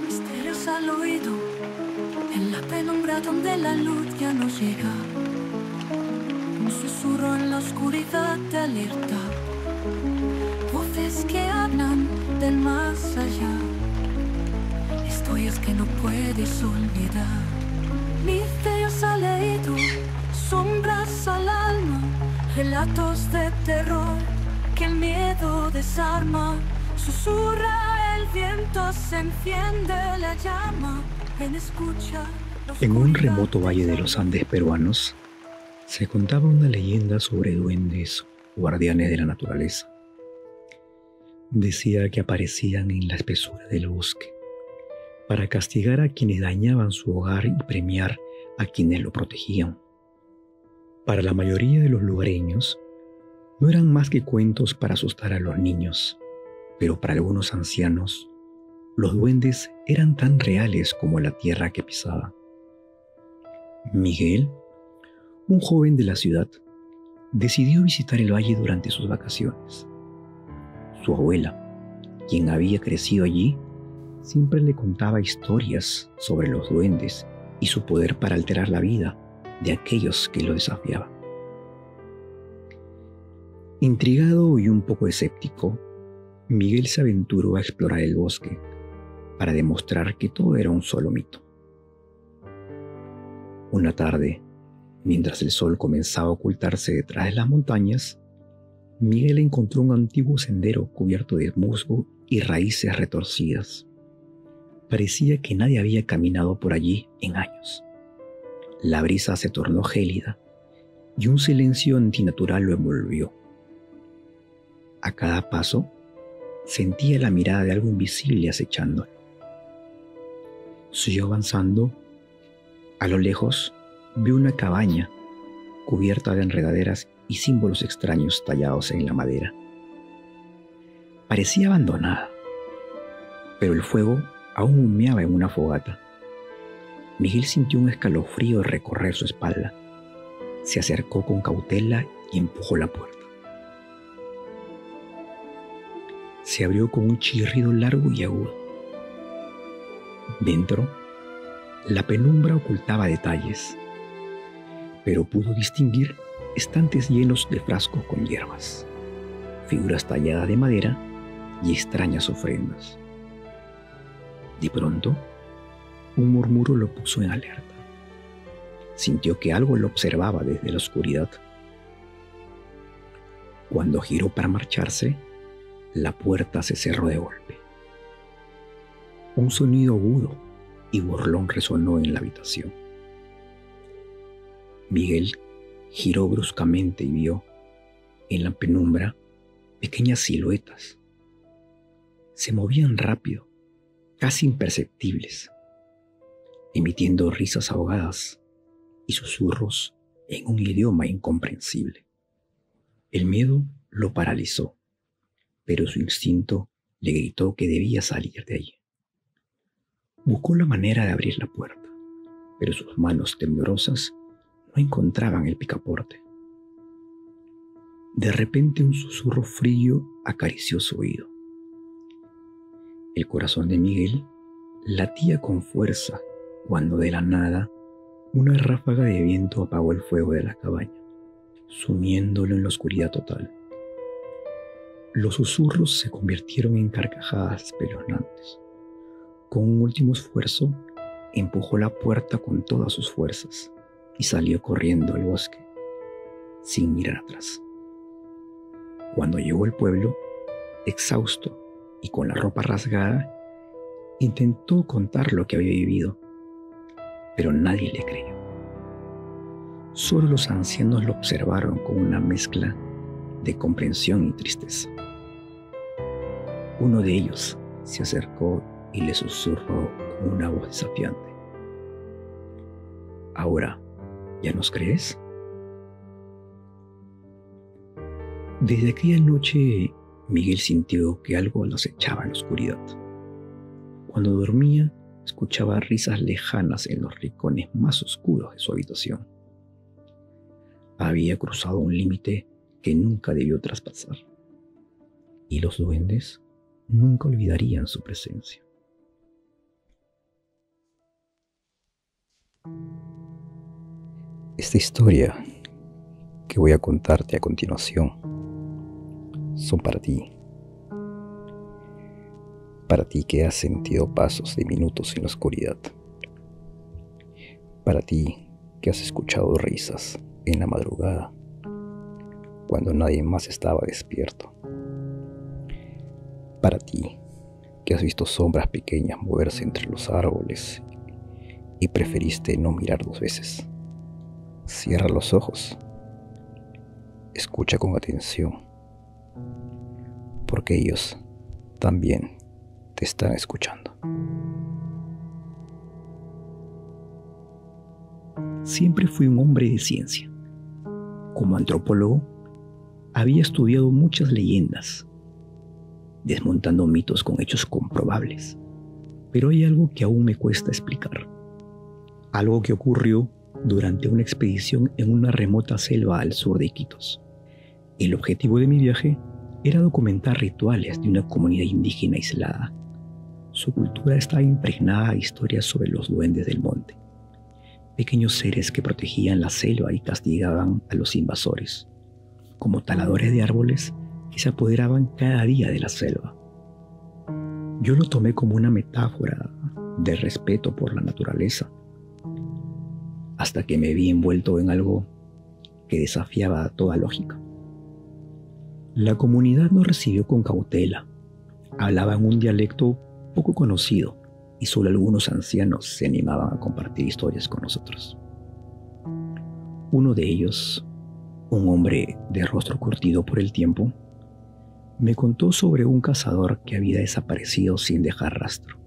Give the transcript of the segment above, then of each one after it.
Misterios al oído, en la penumbra donde la luz ya no llega. Un susurro en la oscuridad te alerta. Voces que hablan del más allá. Historias que no puedes olvidar. Misterios al oído, sombras al alma. Relatos de terror que el miedo desarma. Susurra el viento, se enciende la llama. Ven, escucha. En un remoto valle de los Andes peruanos se contaba una leyenda sobre duendes, guardianes de la naturaleza. Decía que aparecían en la espesura del bosque para castigar a quienes dañaban su hogar y premiar a quienes lo protegían. Para la mayoría de los lugareños, no eran más que cuentos para asustar a los niños, pero para algunos ancianos, los duendes eran tan reales como la tierra que pisaban. Miguel, un joven de la ciudad, decidió visitar el valle durante sus vacaciones. Su abuela, quien había crecido allí, siempre le contaba historias sobre los duendes y su poder para alterar la vida de aquellos que lo desafiaban. Intrigado y un poco escéptico, Miguel se aventuró a explorar el bosque para demostrar que todo era un solo mito. Una tarde, mientras el sol comenzaba a ocultarse detrás de las montañas, Miguel encontró un antiguo sendero cubierto de musgo y raíces retorcidas. Parecía que nadie había caminado por allí en años. La brisa se tornó gélida y un silencio antinatural lo envolvió. A cada paso, sentía la mirada de algo invisible acechándolo. Siguió avanzando. A lo lejos, vio una cabaña cubierta de enredaderas y símbolos extraños tallados en la madera. Parecía abandonada, pero el fuego aún humeaba en una fogata. Miguel sintió un escalofrío recorrer su espalda. Se acercó con cautela y empujó la puerta. Se abrió con un chirrido largo y agudo. Dentro, la penumbra ocultaba detalles, pero pudo distinguir estantes llenos de frascos con hierbas, figuras talladas de madera y extrañas ofrendas. De pronto, un murmullo lo puso en alerta. Sintió que algo lo observaba desde la oscuridad. Cuando giró para marcharse, la puerta se cerró de golpe. Un sonido agudo y burlón resonó en la habitación. Miguel giró bruscamente y vio, en la penumbra, pequeñas siluetas. Se movían rápido, casi imperceptibles, emitiendo risas ahogadas y susurros en un idioma incomprensible. El miedo lo paralizó, pero su instinto le gritó que debía salir de allí. Buscó la manera de abrir la puerta, pero sus manos temblorosas no encontraban el picaporte. De repente un susurro frío acarició su oído. El corazón de Miguel latía con fuerza cuando de la nada una ráfaga de viento apagó el fuego de la cabaña, sumiéndolo en la oscuridad total. Los susurros se convirtieron en carcajadas espeluznantes. Con un último esfuerzo, empujó la puerta con todas sus fuerzas y salió corriendo al bosque, sin mirar atrás. Cuando llegó al pueblo, exhausto y con la ropa rasgada, intentó contar lo que había vivido, pero nadie le creyó. Solo los ancianos lo observaron con una mezcla de comprensión y tristeza. Uno de ellos se acercó y le susurró con una voz desafiante: ¿Ahora ya nos crees? Desde aquella noche, Miguel sintió que algo lo acechaba en la oscuridad. Cuando dormía, escuchaba risas lejanas en los rincones más oscuros de su habitación. Había cruzado un límite que nunca debió traspasar. ¿Y los duendes? nunca olvidarían su presencia. Esta historia que voy a contarte a continuación son para ti que has sentido pasos de minutos en la oscuridad, para ti que has escuchado risas en la madrugada cuando nadie más estaba despierto, para ti que has visto sombras pequeñas moverse entre los árboles y preferiste no mirar 2 veces. Cierra los ojos, escucha con atención, porque ellos también te están escuchando. Siempre fui un hombre de ciencia. Como antropólogo, había estudiado muchas leyendas, desmontando mitos con hechos comprobables. Pero hay algo que aún me cuesta explicar. Algo que ocurrió durante una expedición en una remota selva al sur de Iquitos. El objetivo de mi viaje era documentar rituales de una comunidad indígena aislada. Su cultura estaba impregnada de historias sobre los duendes del monte, pequeños seres que protegían la selva y castigaban a los invasores, como taladores de árboles que se apoderaban cada día de la selva. Yo lo tomé como una metáfora de respeto por la naturaleza, hasta que me vi envuelto en algo que desafiaba toda lógica. La comunidad nos recibió con cautela. Hablaban un dialecto poco conocido y solo algunos ancianos se animaban a compartir historias con nosotros. Uno de ellos, un hombre de rostro curtido por el tiempo, me contó sobre un cazador que había desaparecido sin dejar rastro.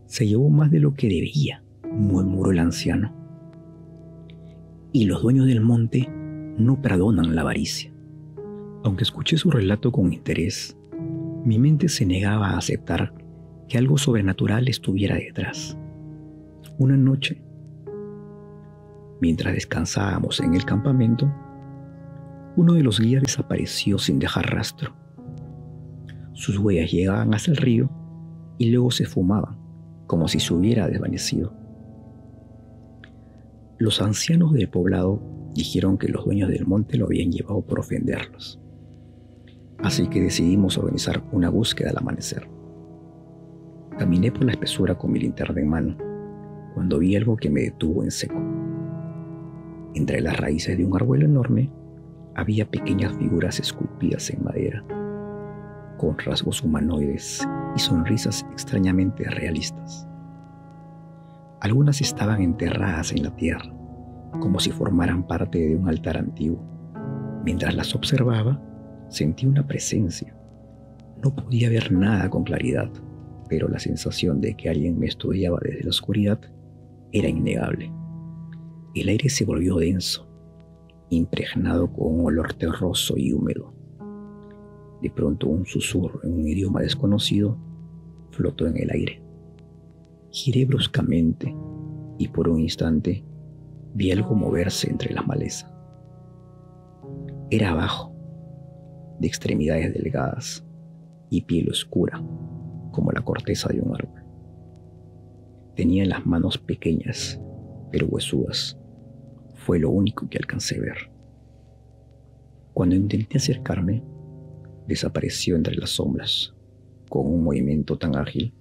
Se llevó más de lo que debía, murmuró el anciano. Y los dueños del monte no perdonan la avaricia. Aunque escuché su relato con interés, mi mente se negaba a aceptar que algo sobrenatural estuviera detrás. Una noche, mientras descansábamos en el campamento, uno de los guías desapareció sin dejar rastro. Sus huellas llegaban hasta el río y luego se esfumaban, como si se hubiera desvanecido. Los ancianos del poblado dijeron que los dueños del monte lo habían llevado por ofenderlos. Así que decidimos organizar una búsqueda al amanecer. Caminé por la espesura con mi linterna en mano, cuando vi algo que me detuvo en seco. Entre las raíces de un árbol enorme había pequeñas figuras esculpidas en madera, con rasgos humanoides y sonrisas extrañamente realistas. Algunas estaban enterradas en la tierra, como si formaran parte de un altar antiguo. Mientras las observaba, sentí una presencia. No podía ver nada con claridad, pero la sensación de que alguien me estudiaba desde la oscuridad era innegable. El aire se volvió denso, impregnado con un olor terroso y húmedo. De pronto un susurro en un idioma desconocido flotó en el aire. Giré bruscamente y por un instante vi algo moverse entre la maleza. Era bajo, de extremidades delgadas y piel oscura, como la corteza de un árbol. Tenía las manos pequeñas, pero huesudas. Fue lo único que alcancé a ver. Cuando intenté acercarme, desapareció entre las sombras, con un movimiento tan ágil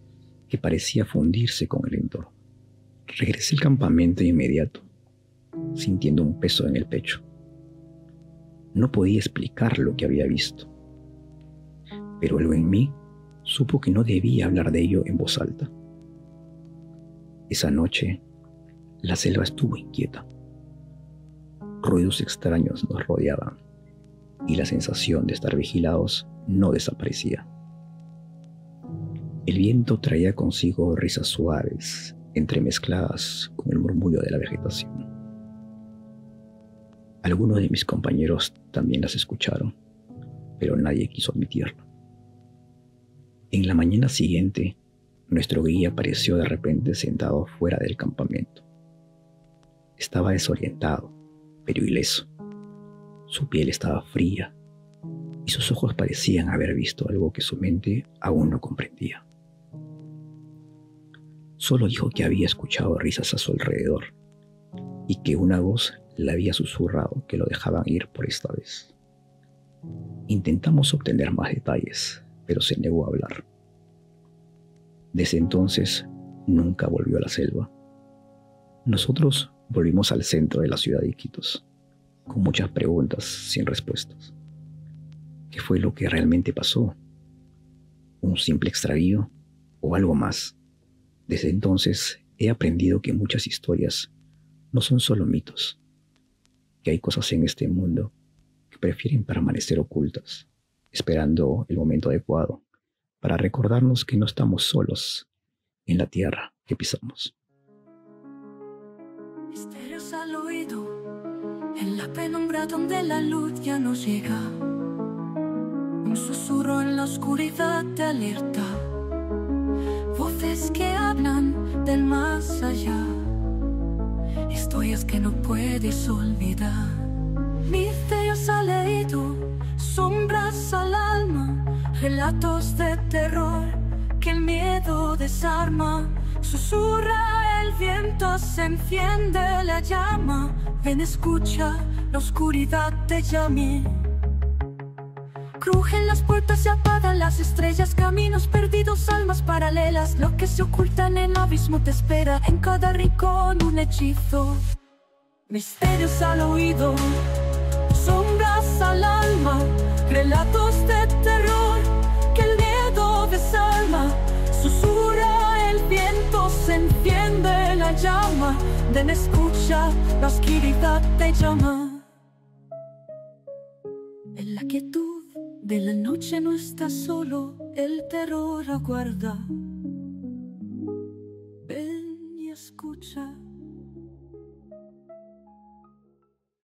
que parecía fundirse con el entorno. Regresé al campamento de inmediato, sintiendo un peso en el pecho. No podía explicar lo que había visto, pero algo en mí supo que no debía hablar de ello en voz alta. Esa noche, la selva estuvo inquieta. Ruidos extraños nos rodeaban y la sensación de estar vigilados no desaparecía. El viento traía consigo risas suaves, entremezcladas con el murmullo de la vegetación. Algunos de mis compañeros también las escucharon, pero nadie quiso admitirlo. En la mañana siguiente, nuestro guía apareció de repente sentado fuera del campamento. Estaba desorientado, pero ileso. Su piel estaba fría y sus ojos parecían haber visto algo que su mente aún no comprendía. Solo dijo que había escuchado risas a su alrededor y que una voz le había susurrado que lo dejaban ir por esta vez. Intentamos obtener más detalles, pero se negó a hablar. Desde entonces, nunca volvió a la selva. Nosotros volvimos al centro de la ciudad de Iquitos, con muchas preguntas sin respuestas. ¿Qué fue lo que realmente pasó? ¿Un simple extravío o algo más? Desde entonces he aprendido que muchas historias no son solo mitos, que hay cosas en este mundo que prefieren permanecer ocultas, esperando el momento adecuado para recordarnos que no estamos solos en la tierra que pisamos. Misterios al oído, en la penumbra donde la luz ya no llega. Un susurro en la oscuridad te alerta. Voces que hablan del más allá. Historias que no puedes olvidar. Misterios al oído, sombras al alma. Relatos de terror que el miedo desarma. Susurra el viento, se enciende la llama. Ven, escucha, la oscuridad te llame. Crujen las puertas, se apagan las estrellas. Caminos perdidos, almas paralelas. Lo que se oculta en el abismo te espera. En cada rincón un hechizo. Misterios al oído, sombras al alma. Relatos de terror que el miedo desarma. Susurra el viento, se enciende la llama. Ven, escucha, la oscuridad te llama. En la quietud de la noche no estás solo, el terror aguarda. Ven y escucha.